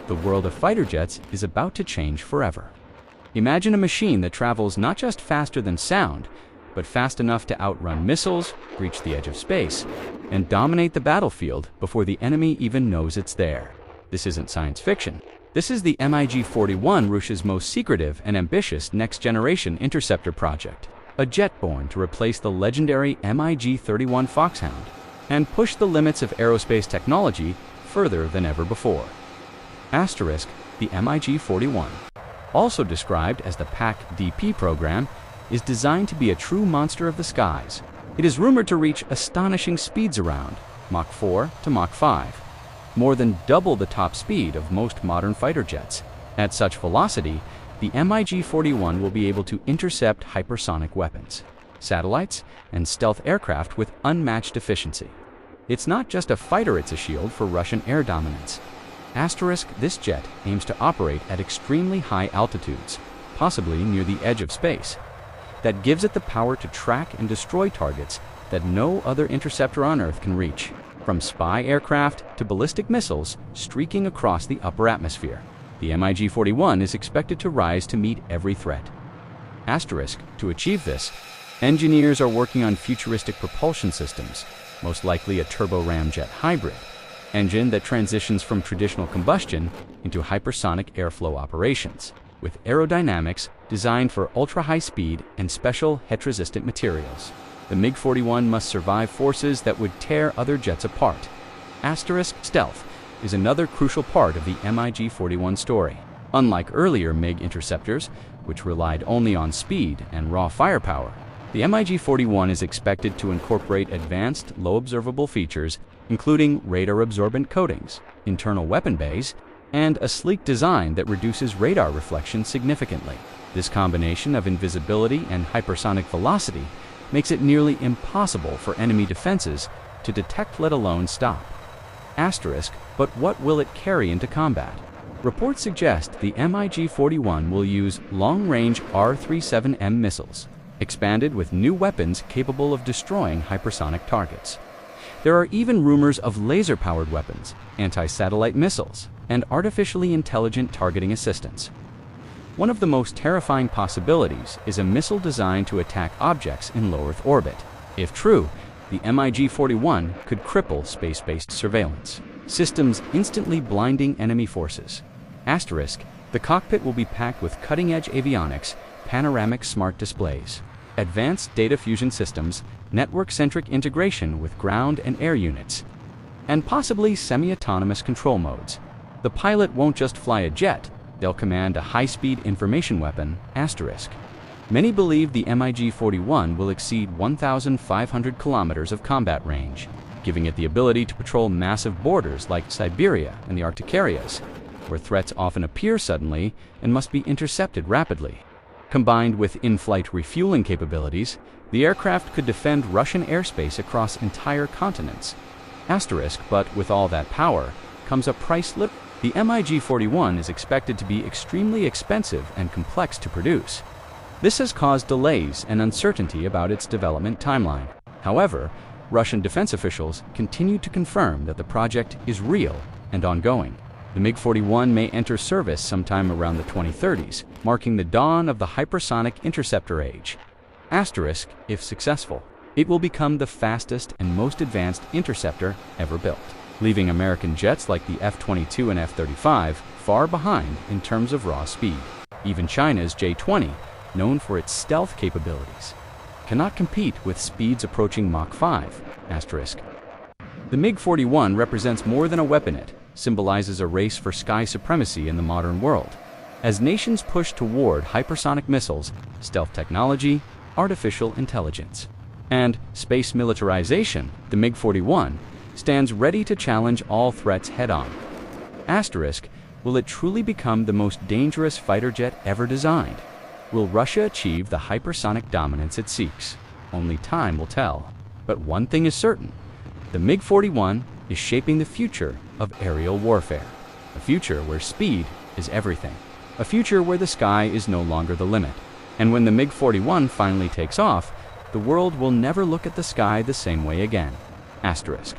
the world of fighter jets is about to change forever. Imagine a machine that travels not just faster than sound, but fast enough to outrun missiles, reach the edge of space, and dominate the battlefield before the enemy even knows it's there. This isn't science fiction. This is the MiG-41, Russia's most secretive and ambitious next-generation interceptor project, a jet born to replace the legendary MiG-31 Foxhound and push the limits of aerospace technology further than ever before. Asterisk, the MiG-41, also described as the PAK DP program, is designed to be a true monster of the skies. It is rumored to reach astonishing speeds around Mach 4 to Mach 5, more than double the top speed of most modern fighter jets. At such velocity, the MiG-41 will be able to intercept hypersonic weapons, satellites, and stealth aircraft with unmatched efficiency. It's not just a fighter, it's a shield for Russian air dominance. Asterisk, this jet aims to operate at extremely high altitudes, possibly near the edge of space. That gives it the power to track and destroy targets that no other interceptor on Earth can reach, from spy aircraft to ballistic missiles streaking across the upper atmosphere. The MiG-41 is expected to rise to meet every threat. Asterisk, to achieve this, engineers are working on futuristic propulsion systems, most likely a turbo-ramjet hybrid engine that transitions from traditional combustion into hypersonic airflow operations, with aerodynamics designed for ultra-high speed and special heat-resistant materials. The MiG-41 must survive forces that would tear other jets apart. Asterisk, stealth is another crucial part of the MiG-41 story. Unlike earlier MiG interceptors, which relied only on speed and raw firepower, the MiG-41 is expected to incorporate advanced, low-observable features, including radar-absorbent coatings, internal weapon bays, and a sleek design that reduces radar reflection significantly. This combination of invisibility and hypersonic velocity makes it nearly impossible for enemy defenses to detect, let alone stop. Asterisk, but what will it carry into combat? Reports suggest the MiG-41 will use long-range R-37M missiles, expanded with new weapons capable of destroying hypersonic targets. There are even rumors of laser-powered weapons, anti-satellite missiles, and artificially intelligent targeting assistance. One of the most terrifying possibilities is a missile designed to attack objects in low Earth orbit. If true, the MiG-41 could cripple space-based surveillance systems, instantly blinding enemy forces. Asterisk, the cockpit will be packed with cutting-edge avionics, panoramic smart displays, advanced data fusion systems, network-centric integration with ground and air units, and possibly semi-autonomous control modes. The pilot won't just fly a jet, they'll command a high-speed information weapon. Asterisk. Many believe the MiG-41 will exceed 1,500 kilometers of combat range, giving it the ability to patrol massive borders like Siberia and the Arctic areas, where threats often appear suddenly and must be intercepted rapidly. Combined with in-flight refueling capabilities, the aircraft could defend Russian airspace across entire continents. Asterisk, but with all that power comes a price limit. The MiG-41 is expected to be extremely expensive and complex to produce. This has caused delays and uncertainty about its development timeline. However, Russian defense officials continue to confirm that the project is real and ongoing. The MiG-41 may enter service sometime around the 2030s, marking the dawn of the hypersonic interceptor age. Asterisk, if successful, it will become the fastest and most advanced interceptor ever built, leaving American jets like the F-22 and F-35 far behind in terms of raw speed. Even China's J-20, known for its stealth capabilities, cannot compete with speeds approaching Mach 5. Asterisk. The MiG-41 represents more than a weapon. It symbolizes a race for sky supremacy in the modern world. As nations push toward hypersonic missiles, stealth technology, artificial intelligence, and space militarization, the MiG-41 stands ready to challenge all threats head-on. Asterisk, will it truly become the most dangerous fighter jet ever designed? Will Russia achieve the hypersonic dominance it seeks? Only time will tell. But one thing is certain, the MiG-41 is shaping the future of aerial warfare. A future where speed is everything. A future where the sky is no longer the limit. And when the MiG-41 finally takes off, the world will never look at the sky the same way again. Asterisk.